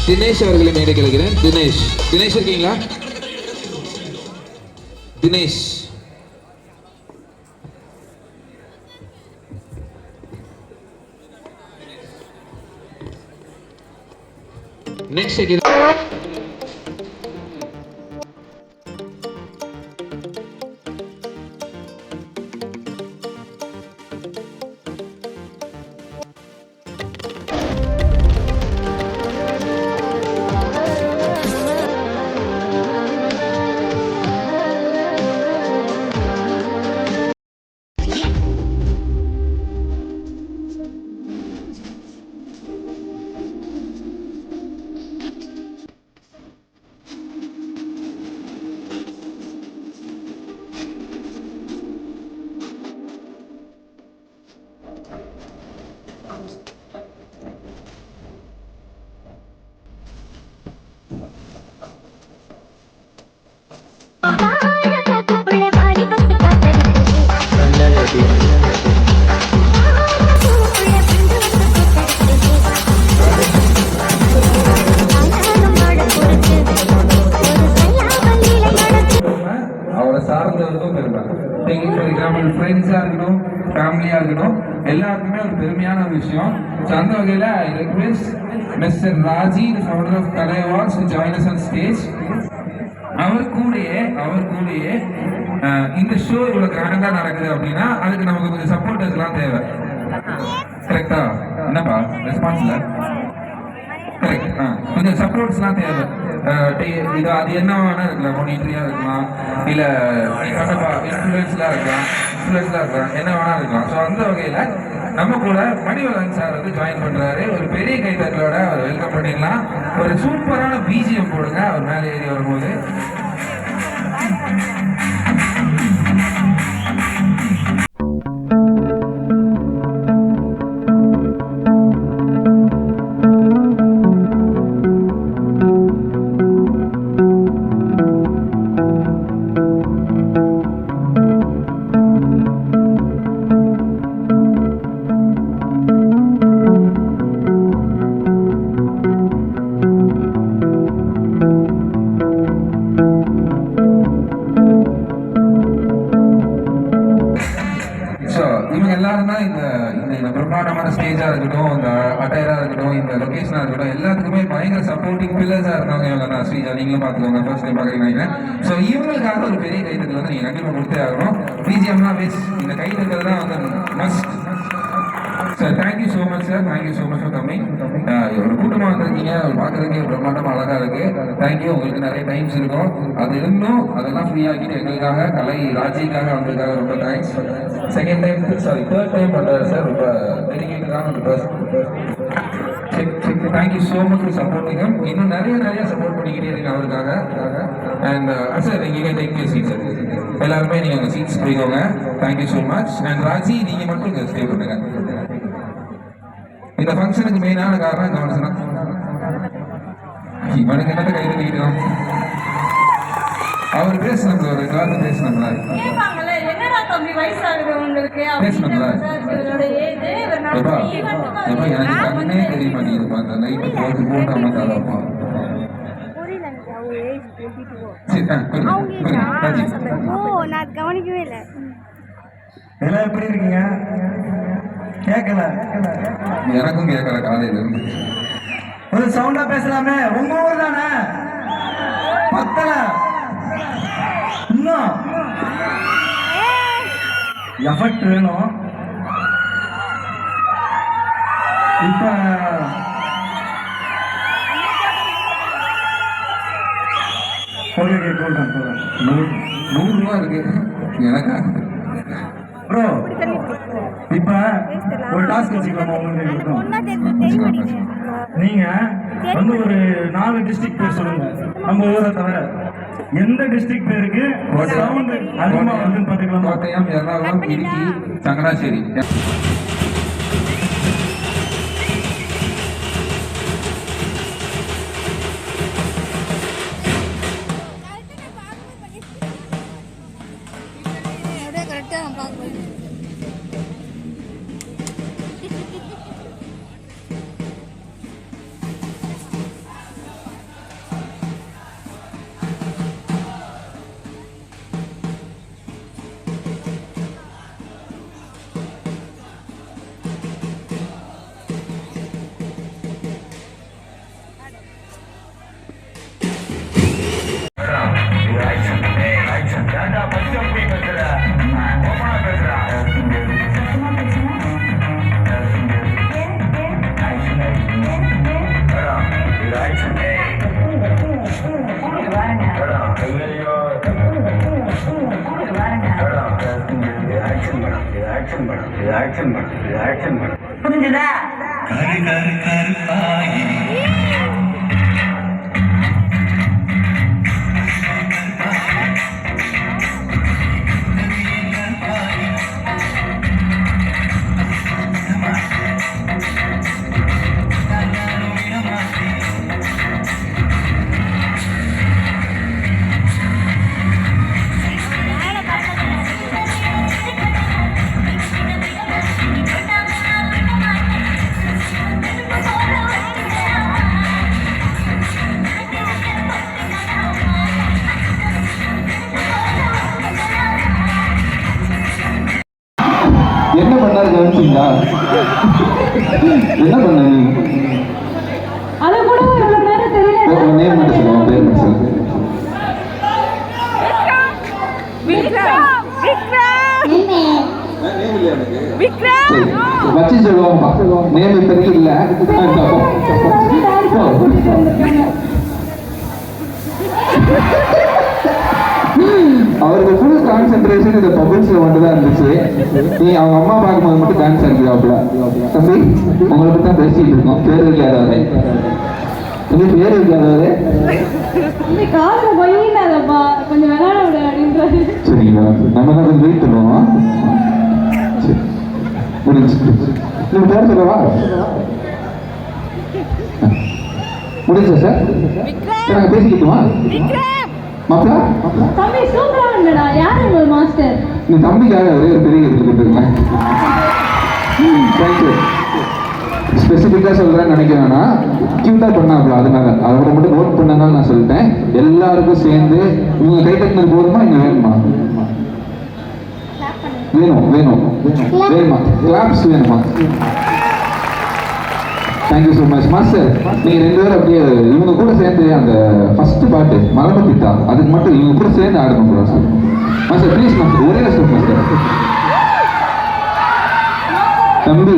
தினேஷ் அவர்களை மேடை கலைக்கிறேன். தினேஷ் இருக்கீங்களா? தினேஷ் நெக்ஸ்ட் அவரை சார்ந்தவர்களுக்கும் பெருமை. ஃபார் எக்ஸாம்பிள் ஃப்ரெண்ட்ஸாக இருக்கணும், ஃபேமிலியாக இருக்கணும், எல்லாருக்குமே ஒரு பெருமையான ஒரு விஷயம். ஸோ அந்த வகையில் I request mister Raji, the founder of Kalai awards, to join us on stage. அவர் கூடயே இந்த ஷோ இவ்வளவு கிராண்டா நடக்குது அப்படின்னா அதுக்கு நமக்கு கொஞ்சம் சப்போர்ட்டர்ஸ் எல்லாம் தேவை. கரெக்டா? என்னப்பா ரெஸ்பான்ஸ்ல கரெக்ட்? கொஞ்சம் சப்போர்ட்ஸ் எல்லாம் தேவை. இது அது என்ன வேணா இருக்கலாம், மோனிட்டரியா இருக்கலாம், இல்ல இன்ஃபுளுன்ஸ்லாம் இருக்கலாம், என்ன வேணா இருக்கலாம். ஸோ அந்த வகையில நம்ம கூட மணிவதன் சார் வந்து ஜாயின் பண்றாரு. ஒரு பெரிய கைத்தட்டலோட அவர் வெல்கம் பண்ணிடலாம். ஒரு சூப்பரான பிஜிஎம் போடுங்க அவர் மேலே ஏறி வரும்போது. எல்லாரும் தான் இந்த பிரம்மாண்டமான ஸ்டேஜா இருக்கட்டும், இந்த அட்டையரா இருக்கட்டும், இந்த லொகேஷனா இருக்கட்டும், எல்லாத்துக்குமே பயங்கர சப்போர்ட்டிங் பில்லர்ஸா இருந்தாங்க இவங்க தான். ஸ்ரீஜா நீங்களும் பார்த்துக்கோங்க, ஃபர்ஸ்ட் டைம் பார்க்குறீங்க. ஸோ இவங்களுக்காக ஒரு பெரிய கைத்தட்டல் வந்து நீங்க கண்டிப்பா கொடுத்தே ஆகணும். பிஜிஎம்லாம் வச்சு இந்த கைத்தட்டல் தான் வந்து must. Sir thank you so much sir, thank you so much for coming. ஒரு கூட்டமாக வந்திருக்கீங்க, பார்க்குறதுக்கு பிரம்மாண்டமாக அழகாக இருக்கு. தேங்க்யூ. உங்களுக்கு நிறைய டைம்ஸ் இருக்கும், அது இருந்தும் அதெல்லாம் ஃப்ரீ ஆக்கிட்டு எங்களுக்காக கலை ராஜிக்காக வந்ததுக்காக ரொம்ப thanks. Second time third time பண்ணுறாரு சார், ரொம்ப டெடிகேட்டடான ஒரு person. Thank you so much for supporting. இன்னும் நிறைய சப்போர்ட் பண்ணிக்கிட்டே இருக்கு அவருக்காக. அண்ட் சார் நீங்கள் டேக் யூர் சீட் சார், எல்லாருமே நீங்கள் உங்கள் சீட்ஸ் போய்க்கோங்க. Thank you so much. And Raji நீங்கள் மட்டும் இங்கே ஸ்டே பண்ணுங்க. இந்த ஃபங்க்ஷனுக்கு மெயினான காரணம் கவனிச்சுனா இவனுக்கு என்னத்தை கைது நீட்டோம். அவர் பேசணும்ல, ஒரு காலத்து பேசணும்ல, எனக்கு கண்ணே தெரிய மாட்டேங்குதுப்பா. அந்த நைட்டு போட்டு அமர்ந்தாதாப்பா. கவனிக்கவே இல்லை. எல்லாம் எப்படி இருக்கீங்க? கேட்கல, எனக்கும் கேட்கல. காலையில இருந்து ஒரு சவுண்டா பேசலாமே. உங்க ஊர் தானே? பத்தல இன்னும் எஃபெக்ட் வேணும். இப்ப $100 இருக்கு எனக்கு. ப்ரோ இப்ப ஒரு டாஸ்க் வச்சுக்கலாமா உங்களுக்கு? நீங்க வந்து ஒரு 4 டிஸ்ட்ரிக்ட் பேர் சொல்லுங்க, நம்ம ஊரை தவிர. எந்த டிஸ்ட்ரிக்ட் பேருக்கு சவுண்ட் அதிகமா வருதுன்னு பாத்துக்கலாம். கோட்டயம், எர்ணாகுளம், இடுக்கி, சங்கனாச்சேரி. புரிஞ்சுதா? என்ன பண்ணாரு கவனிச்சீங்களா? என்ன பண்ண நீ? அது கூட இவ்வளவு நேரம் தெரியல. நேம் மட்டும் சொல்லுங்க, பேர் மட்டும் சொல்லுங்க. வச்சு சொல்லுவோம். நேம் இப்போதைக்கு இல்ல. அவருக்கு ஃபுல் கான்சென்ட்ரேஷன் இந்த பபிள்ஸ்ல மட்டும் தான் இருந்துச்சு. நீ அவங்க அம்மா பார்க்கும்போது மட்டும் டான்ஸ் ஆடுறாப்ல. தம்பி உங்களை பத்தி தான் பேசிட்டு இருக்கோம். பேர் வைக்காதவரே, தம்பி பேர் வைக்காதவரே. இந்த காதுல போயிடாதப்பா, கொஞ்சம் விளையாட விட அப்படின்றது. சரிங்களா, நம்ம தான் கொஞ்சம் வெயிட் பண்ணுவோம். சரி முடிஞ்சு. நீங்க பேர் சொல்லவா? முடிஞ்சா சார்? நாங்கள் பேசிக்கிட்டுமா மாப்பிளா? தம்பி சூப்பரா இருந்தடா. யாரு உங்க மாஸ்டர்? நீ தம்பிக்காக ஒரே ஒரு பெரிய எடுத்து கொடுத்துருங்களேன். தேங்க்யூ. ஸ்பெசிஃபிக்காக சொல்கிறேன்னு நினைக்க வேணாம், க்யூட்டாக பண்ணாப்புல, அதனால அவரை மட்டும் நோட் பண்ணனால நான் சொல்லிட்டேன். எல்லாருக்கும் சேர்ந்து இவங்க கை தட்டினது போதுமா, இங்கே வேணுமா? வேணும் வேணுமா? கிளாப்ஸ் வேணுமா? Thank you so much master. நீங்கள் 2 பேரும் அப்படியே இவங்க கூட சேர்ந்து அந்த ஃபர்ஸ்ட் பாட்டு மலமத்திட்டா, அதுக்கு மட்டும் இவங்க கூட சேர்ந்து ஆடணும் மாஸ்டர். மாஸ்டர் ப்ளீஸ் மாஸ்டர், ஒரே ஸ்டெப் மாஸ்டர். தம்பி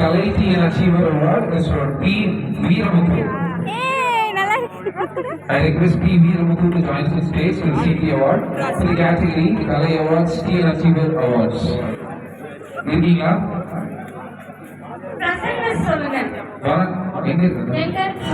Quality and Achiever Award is for P. Veeramuthu. I request P. Veeramuthu to join the stage to receive the award for the category Kalai Awards, T. and Achiever Awards. இருக்கீங்களா? பிரசன்ன சொல்லுங்க. எங்க இருக்கு? எங்க இருக்கு?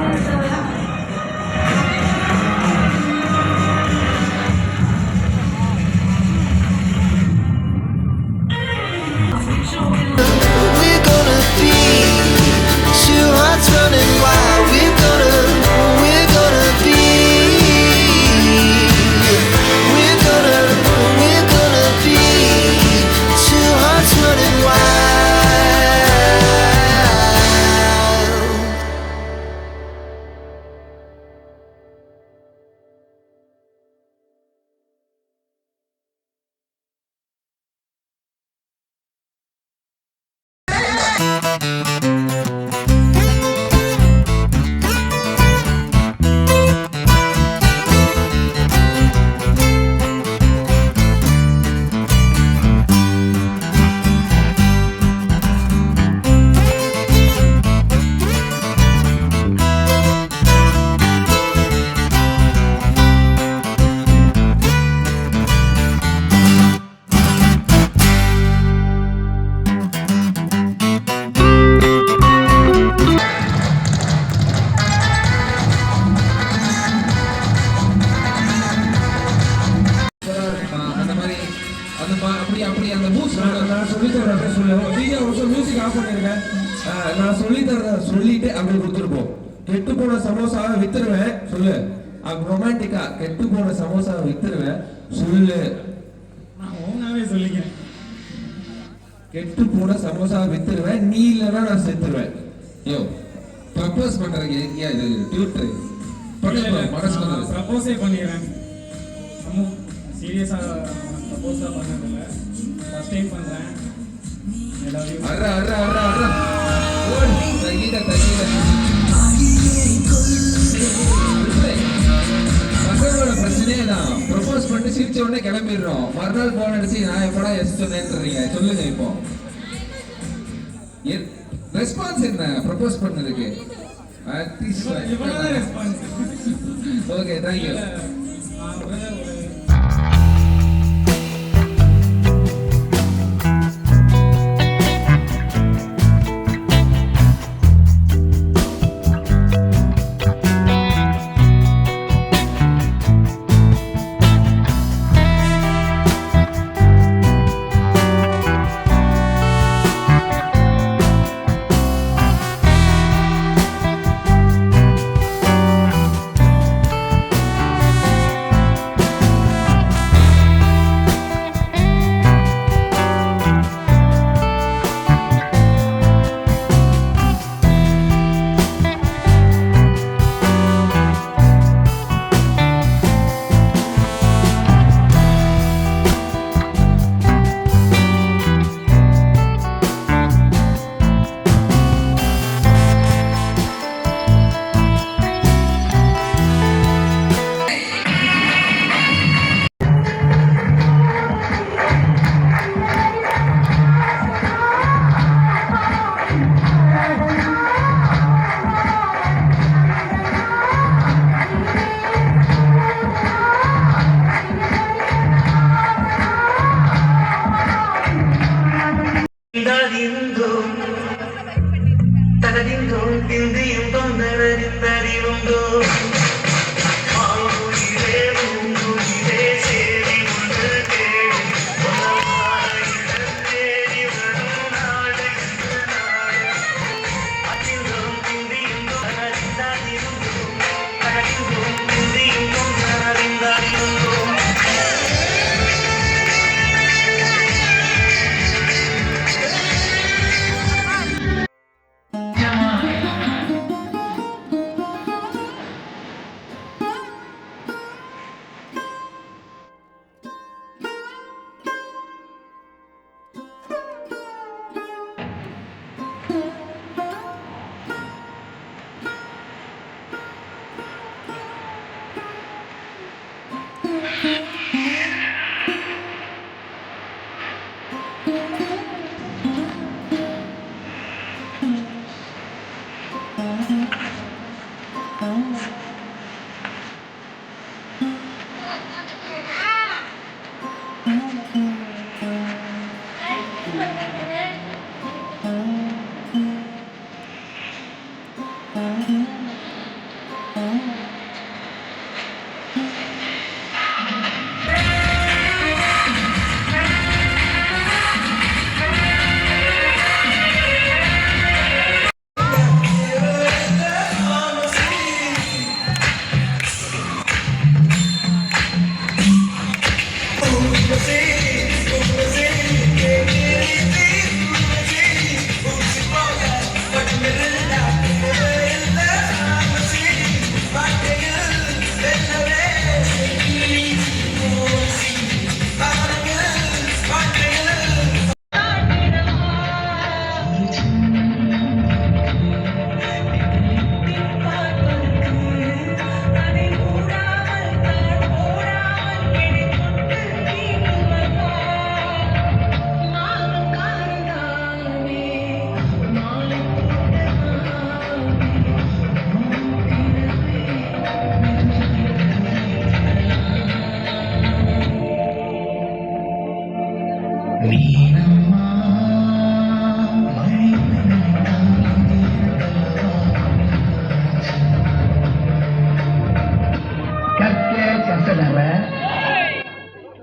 சொல்லு DJ ஒரு music of பண்ணிருக்கேன். நான் சொல்லி தரத சொல்லிட்டு அப்படியே கொடுத்துருப்போம். கெட்டு போன சமோசாவை வித்துருவேன் சொல்லு. ரொமான்டிக்கா கெட்டு போன சமோசாவை வித்துருவேன் சொல்லு. நான் ஓனாவே சொல்லிக்கிறேன். கெட்டு போன சமோசாவை வித்துருவேன், நீ இல்லைன்னா நான் செத்துருவேன். யோ ப்ரப்போஸ் பண்றதுக்கு எங்கேயா இது டியூட்டர் மனசு ப்ரப்போஸே பண்ணிடுறேன். சீரியஸா ப்ரப்போஸ் தான் பண்ணதில்லை, ஃபர்ஸ்ட் டைம் பண்றேன். I love you. அர்ரா அர்ரா அர்ரா அர்ரா ஓ தகிட தகிட பசங்களோட பிரச்சனையே தான். ப்ரப்போஸ் பண்ணிட்டு சிரிச்ச உடனே கிளம்பிடுறோம். மறுநாள் போன் அடிச்சு நான் எப்படா எஸ் சொன்னேன்றீங்க. சொல்லுங்க இப்போ ரெஸ்பான்ஸ் என்ன ப்ரப்போஸ் பண்ணதுக்கு? Okay thank you.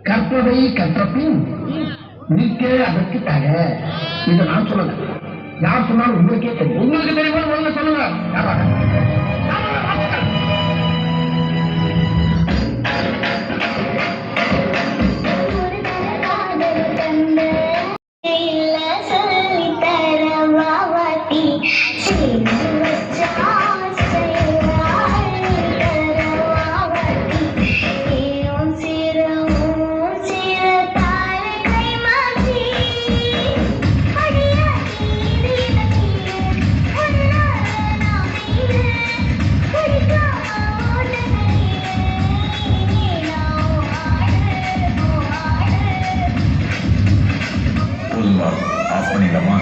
கற்பவை கற்றபின் நீக்கே அதற்கு தக. இதை நான் சொல்லல, யார் சொன்னாலும் உங்களுக்கே தெரியும். உங்களுக்கு தெரியுமா முதல்ல சொல்லுங்க. யாராக ஆஃப் பண்ணிடலாமா?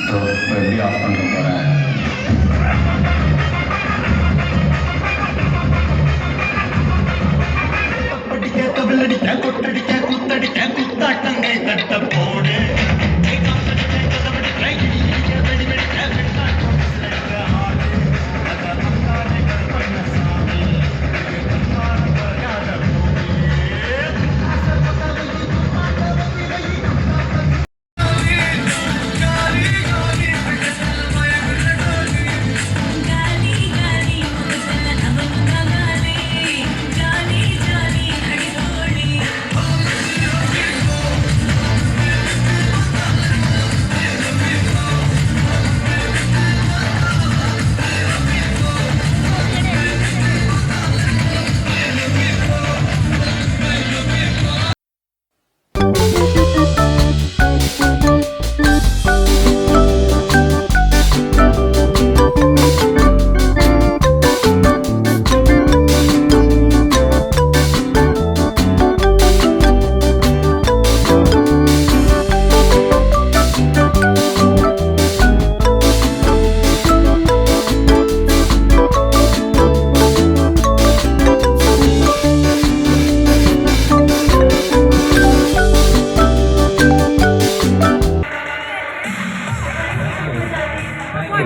ஸோ இப்போ எப்படி ஆஃப் பண்ண போகிறேன்? படிக்க கவிழடிக்க கொட்டடிக்க குத்தடிக்க குத்தாட்டங்கள் கட்ட போடு.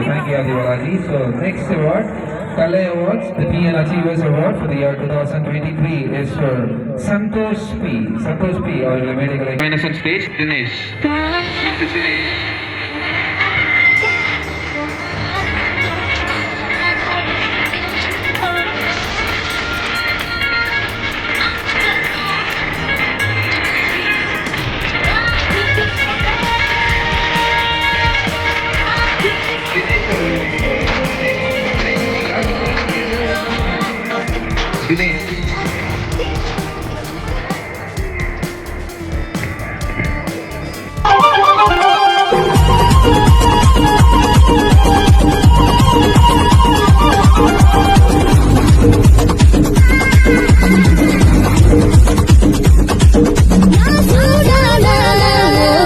Thank you, Adi Balaji. So next award, Kalai Awards, the PN Achievers Award for the year 2023 is for Santosh P. Santosh P. Our medical on stage, Dinesh. Dinesh.